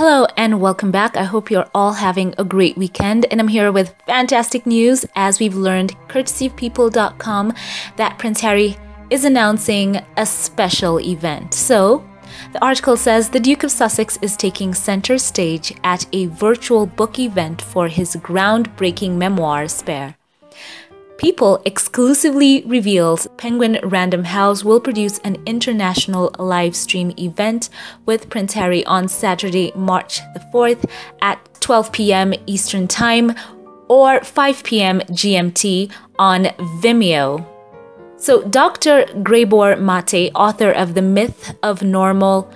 Hello and welcome back. I hope you're all having a great weekend, and I'm here with fantastic news as we've learned courtesy of people.com that Prince Harry is announcing a special event. So the article says the Duke of Sussex is taking center stage at a virtual book event for his groundbreaking memoir, Spare. People exclusively reveals Penguin Random House will produce an international live stream event with Prince Harry on Saturday, March the 4th at 12 p.m. Eastern Time or 5 p.m. GMT on Vimeo. So Dr. Gregor Mate, author of The Myth of Normal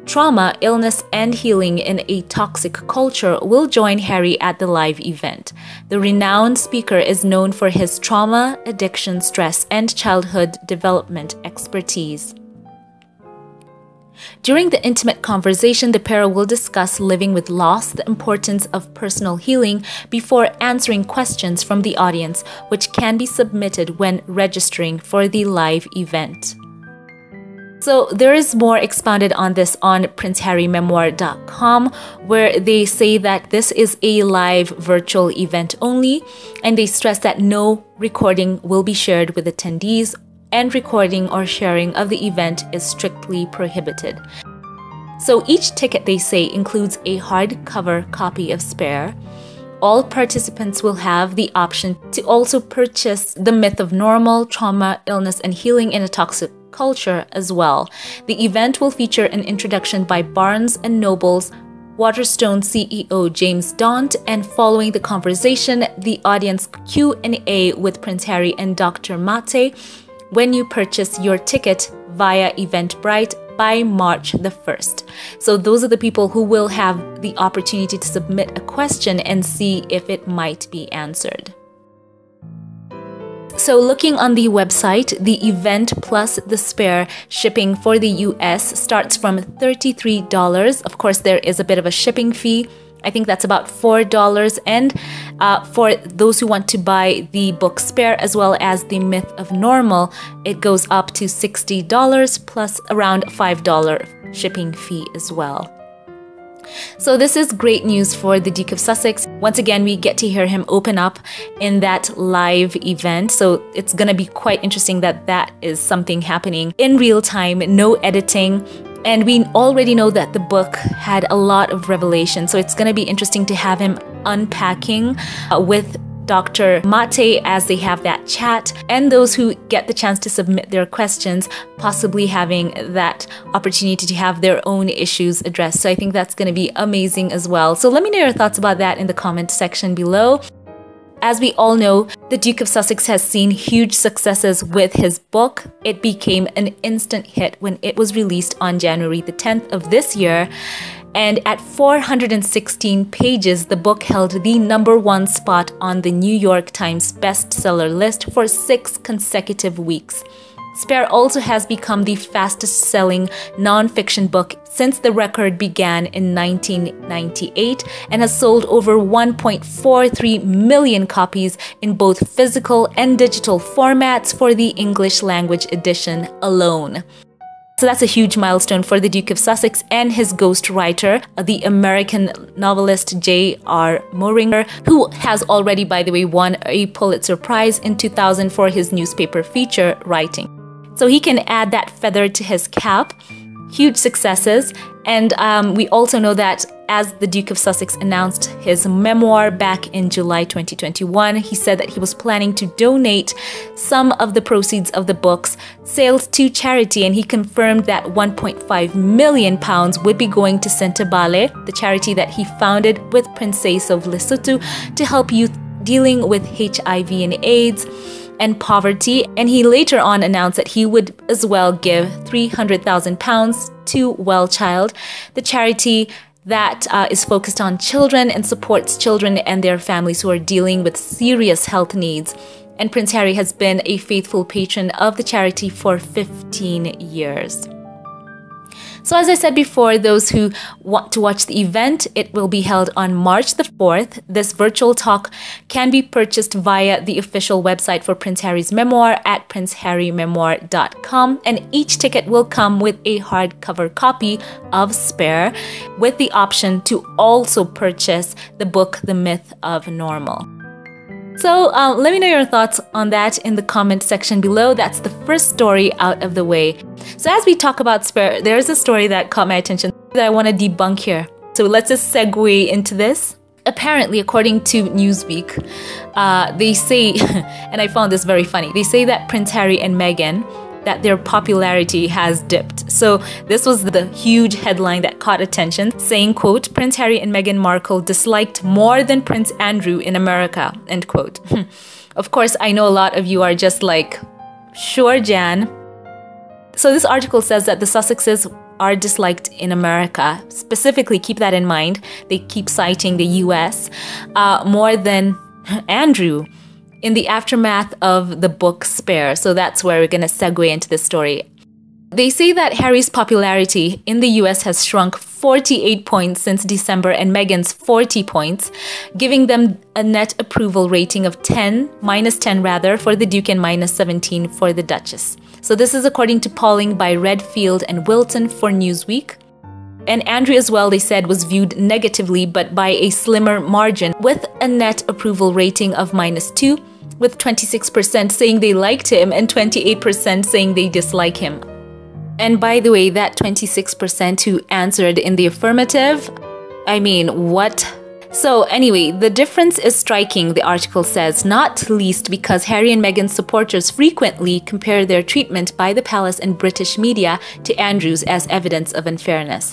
Trauma, Illness and Healing in a Toxic Culture, will join Harry at the live event. The renowned speaker is known for his trauma, addiction, stress, and childhood development expertise. During the intimate conversation, the pair will discuss living with loss, the importance of personal healing, before answering questions from the audience, which can be submitted when registering for the live event. So there is more expounded on this on princeharrymemoir.com, where they say that this is a live virtual event only, and they stress that no recording will be shared with attendees, and recording or sharing of the event is strictly prohibited. So each ticket, they say, includes a hardcover copy of Spare. All participants will have the option to also purchase The Myth of Normal Trauma, Illness and Healing in a Toxic Culture as well. The event will feature an introduction by Barnes & Noble's Waterstone CEO James Daunt, and following the conversation, the audience Q&A with Prince Harry and Dr. Mate when you purchase your ticket via Eventbrite by March the 1st. So those are the people who will have the opportunity to submit a question and see if it might be answered. So looking on the website, the event plus the Spare shipping for the US starts from $33. Of course, there is a bit of a shipping fee. I think that's about $4. And for those who want to buy the book Spare as well as The Myth of Normal, it goes up to $60 plus around $5 shipping fee as well. So this is great news for the Duke of Sussex. Once again, we get to hear him open up in that live event. So it's going to be quite interesting that that is something happening in real time, no editing. And we already know that the book had a lot of revelation. So it's going to be interesting to have him unpacking with Dr. Mate as they have that chat, and those who get the chance to submit their questions, possibly having that opportunity to have their own issues addressed. So I think that's going to be amazing as well. So let me know your thoughts about that in the comment section below. As we all know, the Duke of Sussex has seen huge successes with his book. It became an instant hit when it was released on January the 10th of this year. And at 416 pages, the book held the #1 spot on the New York Times bestseller list for 6 consecutive weeks. Spare also has become the fastest-selling non-fiction book since the record began in 1998 and has sold over 1.43 million copies in both physical and digital formats for the English language edition alone. So that's a huge milestone for the Duke of Sussex and his ghostwriter, the American novelist J.R. Moehringer, who has already, by the way, won a Pulitzer Prize in 2000 for his newspaper feature writing. So he can add that feather to his cap. Huge successes. And we also know that as the Duke of Sussex announced his memoir back in July 2021, he said that he was planning to donate some of the proceeds of the book's sales to charity, and he confirmed that £1.5 million would be going to Sentabale, the charity that he founded with Princess of Lesotho to help youth dealing with HIV and AIDS and poverty. And he later on announced that he would as well give £300,000 to Well Child, the charity that is focused on children and supports children and their families who are dealing with serious health needs. And Prince Harry has been a faithful patron of the charity for 15 years. So as I said before, those who want to watch the event, it will be held on March the 4th. This virtual talk can be purchased via the official website for Prince Harry's memoir at princeharrymemoir.com, and each ticket will come with a hardcover copy of Spare, with the option to also purchase the book The Myth of Normal. So let me know your thoughts on that in the comment section below. That's the first story out of the way. So as we talk about Spare, there's a story that caught my attention that I want to debunk here. So let's just segue into this. Apparently, according to Newsweek, they say, and I found this very funny, they say that Prince Harry and Meghan, that their popularity has dipped. So this was the huge headline that caught attention, saying, quote, Prince Harry and Meghan Markle disliked more than Prince Andrew in America, end quote. Of course, I know a lot of you are just like, sure, Jan. So this article says that the Sussexes are disliked in America. Specifically, keep that in mind. They keep citing the US more than Andrew in the aftermath of the book Spare. So that's where we're going to segue into this story. They say that Harry's popularity in the US has shrunk 48 points since December and Meghan's 40 points, giving them a net approval rating of -10 rather, for the Duke and -17 for the Duchess. So this is according to polling by Redfield and Wilton for Newsweek. And Andrew as well, they said, was viewed negatively, but by a slimmer margin, with a net approval rating of -2, with 26% saying they liked him and 28% saying they dislike him. And by the way, that 26% who answered in the affirmative, I mean, what? So anyway, the difference is striking, the article says, not least because Harry and Meghan's supporters frequently compare their treatment by the palace and British media to Andrew's as evidence of unfairness.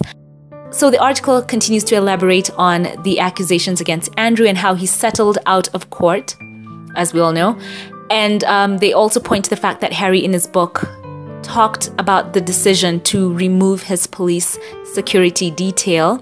So the article continues to elaborate on the accusations against Andrew and how he settled out of court, as we all know. And they also point to the fact that Harry in his book talked about the decision to remove his police security detail.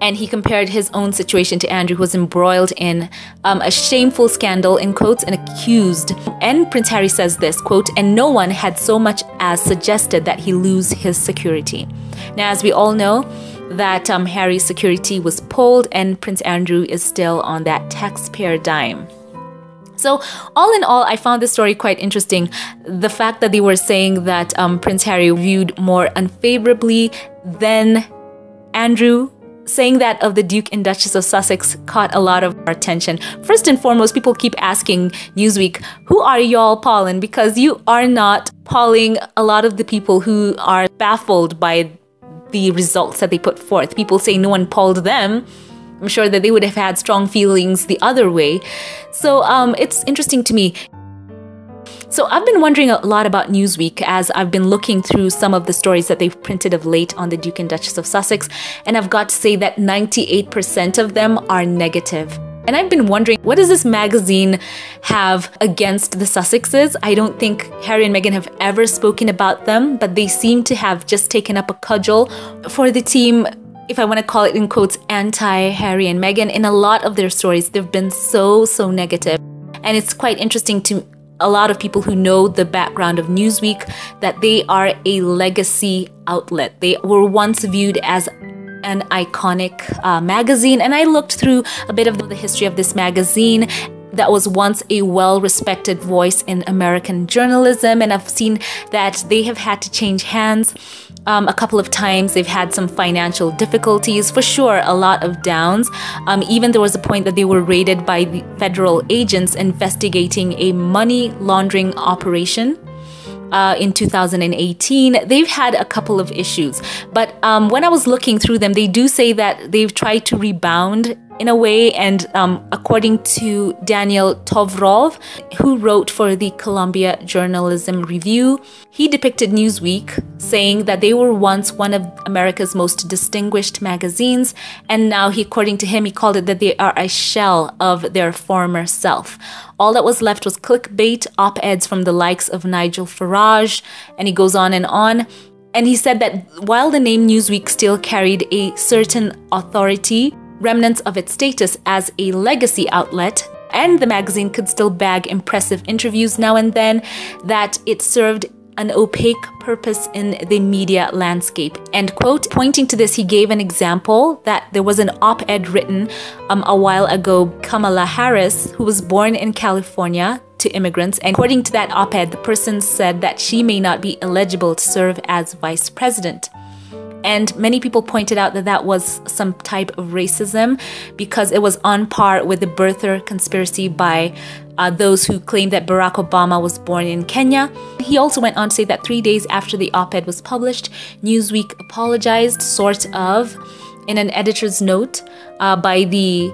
And he compared his own situation to Andrew, who was embroiled in a shameful scandal, in quotes, and accused. And Prince Harry says this, quote, and no one had so much as suggested that he lose his security. Now, as we all know, that Harry's security was pulled and Prince Andrew is still on that taxpayer dime. So all in all, I found this story quite interesting. The fact that they were saying that Prince Harry viewed more unfavorably than Andrew, saying that of the Duke and Duchess of Sussex caught a lot of our attention. First and foremost, people keep asking Newsweek, who are y'all polling? Because you are not polling a lot of the people who are baffled by the results that they put forth. People say no one polled them. I'm sure that they would have had strong feelings the other way. So it's interesting to me. So I've been wondering a lot about Newsweek as I've been looking through some of the stories that they've printed of late on the Duke and Duchess of Sussex, and I've got to say that 98% of them are negative. And I've been wondering, what does this magazine have against the Sussexes? I don't think Harry and Meghan have ever spoken about them, but they seem to have just taken up a cudgel for the team, if I want to call it in quotes, anti-Harry and Meghan. In a lot of their stories, they've been so negative. And it's quite interesting to a lot of people who know the background of Newsweek that they are a legacy outlet. They were once viewed as an iconic magazine, and I looked through a bit of the history of this magazine that was once a well-respected voice in American journalism, and I've seen that they have had to change hands a couple of times. They've had some financial difficulties, for sure, a lot of downs. Even there was a point that they were raided by the federal agents investigating a money laundering operation. In 2018, they've had a couple of issues. But when I was looking through them, they do say that they've tried to rebound in a way. And according to Daniel Tovrov, who wrote for the Columbia Journalism Review, he depicted Newsweek saying that they were once one of America's most distinguished magazines. And now, according to him, he called it that they are a shell of their former self. All that was left was clickbait op-eds from the likes of Nigel Farage, and he goes on. And he said that while the name Newsweek still carried a certain authority, remnants of its status as a legacy outlet, and the magazine could still bag impressive interviews now and then, that it served an opaque purpose in the media landscape, end quote. Pointing to this, he gave an example that there was an op-ed written a while ago, Kamala Harris, who was born in California to immigrants. And according to that op-ed, the person said that she may not be eligible to serve as vice president. And many people pointed out that that was some type of racism because it was on par with the birther conspiracy by those who claimed that Barack Obama was born in Kenya. He also went on to say that 3 days after the op-ed was published, Newsweek apologized, sort of, in an editor's note by the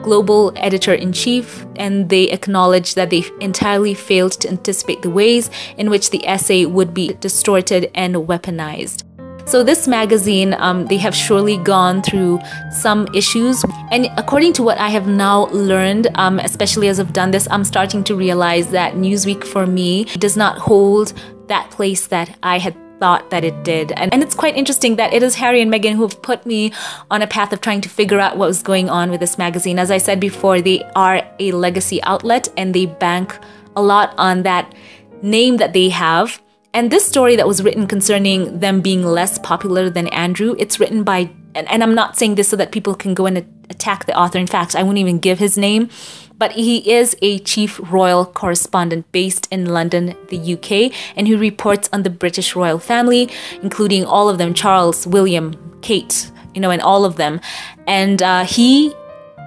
global editor-in-chief, and they acknowledged that they entirely failed to anticipate the ways in which the essay would be distorted and weaponized. So this magazine, they have surely gone through some issues. And according to what I have now learned, especially as I've done this, I'm starting to realize that Newsweek for me does not hold that place that I had thought that it did. And it's quite interesting that it is Harry and Meghan who have put me on a path of trying to figure out what was going on with this magazine. As I said before, they are a legacy outlet and they bank a lot on that name that they have. And this story that was written concerning them being less popular than Andrew, it's written by, and I'm not saying this so that people can go and attack the author. In fact, I won't even give his name, but he is a chief royal correspondent based in London, the UK, and he reports on the British royal family, including all of them, Charles, William, Kate, and all of them.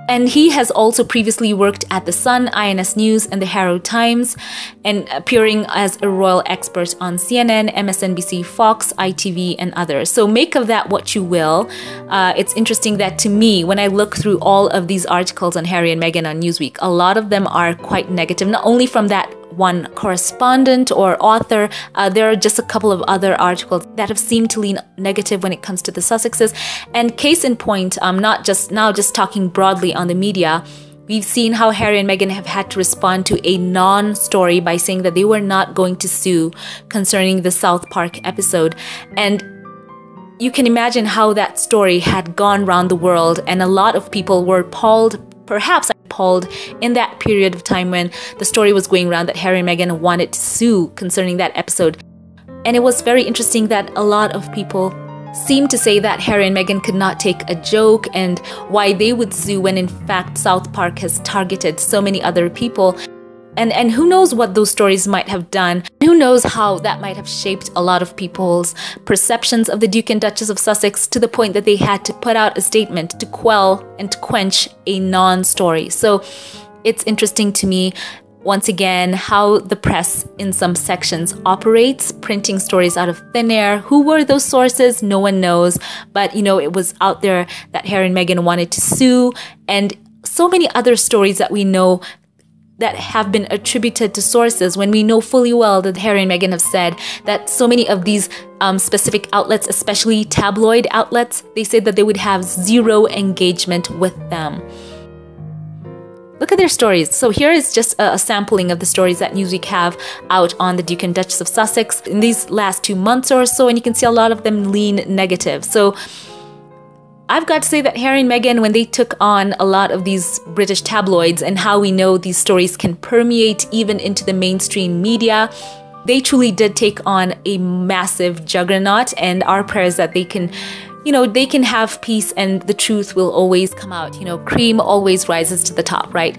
And he has also previously worked at The Sun, INS News, and the Harrow Times, and appearing as a royal expert on CNN, MSNBC, Fox, ITV, and others. So make of that what you will. It's interesting that to me, when I look through all of these articles on Harry and Meghan on Newsweek, a lot of them are quite negative, not only from that one correspondent or author, there are just a couple of other articles that have seemed to lean negative when it comes to the Sussexes. And case in point, not just talking broadly on the media, we've seen how Harry and Meghan have had to respond to a non-story by saying that they were not going to sue concerning the South Park episode. And you can imagine how that story had gone around the world, and a lot of people were perhaps appalled in that period of time when the story was going around that Harry and Meghan wanted to sue concerning that episode. And it was very interesting that a lot of people seemed to say that Harry and Meghan could not take a joke and why they would sue when in fact South Park has targeted so many other people. And who knows what those stories might have done. Who knows how that might have shaped a lot of people's perceptions of the Duke and Duchess of Sussex to the point that they had to put out a statement to quell and to quench a non-story. So it's interesting to me, once again, how the press in some sections operates, printing stories out of thin air. Who were those sources? No one knows. But, it was out there that Harry and Meghan wanted to sue, and so many other stories that we know that have been attributed to sources when we know fully well that Harry and Meghan have said that so many of these specific outlets, especially tabloid outlets, they said that they would have zero engagement with them. Look at their stories. So here is just a sampling of the stories that Newsweek have out on the Duke and Duchess of Sussex in these last 2 months or so, and you can see a lot of them lean negative. So I've got to say that Harry and Meghan, when they took on a lot of these British tabloids and how we know these stories can permeate even into the mainstream media, they truly did take on a massive juggernaut, and our prayers that they can, they can have peace and the truth will always come out. Cream always rises to the top, right?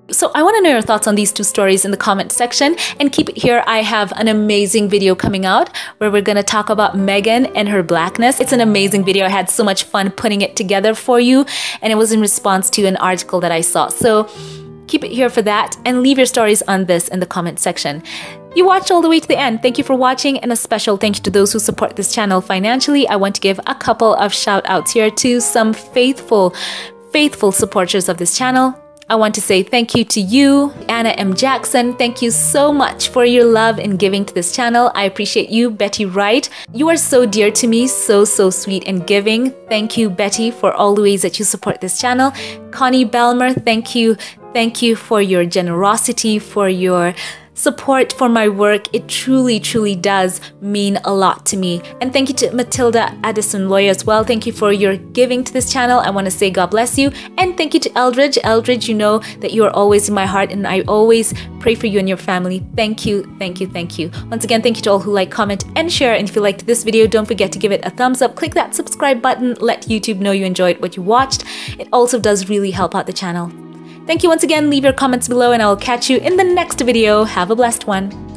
So I want to know your thoughts on these two stories in the comment section, and keep it here. I have an amazing video coming out where we're going to talk about Meghan and her blackness. It's an amazing video. I had so much fun putting it together for you, and it was in response to an article that I saw. So keep it here for that, and leave your stories on this in the comment section. You watched all the way to the end. Thank you for watching, and a special thank you to those who support this channel financially. I want to give a couple of shout outs here to some faithful supporters of this channel. I want to say thank you to you, Anna M. Jackson. Thank you so much for your love and giving to this channel. I appreciate you. Betty Wright, you are so dear to me, so sweet and giving. Thank you, Betty, for all the ways that you support this channel. Connie Belmer, thank you. Thank you for your generosity, for your support for my work. It truly, truly does mean a lot to me. And thank you to Matilda Addison Loy as well. Thank you for your giving to this channel. I want to say God bless you. And thank you to Eldridge. Eldridge, you know that you are always in my heart and I always pray for you and your family. Thank you, thank you, thank you. Once again, thank you to all who like, comment, and share. And if you liked this video, don't forget to give it a thumbs up. Click that subscribe button. Let YouTube know you enjoyed what you watched. It also does really help out the channel. Thank you once again. Leave your comments below and I will catch you in the next video. Have a blessed one.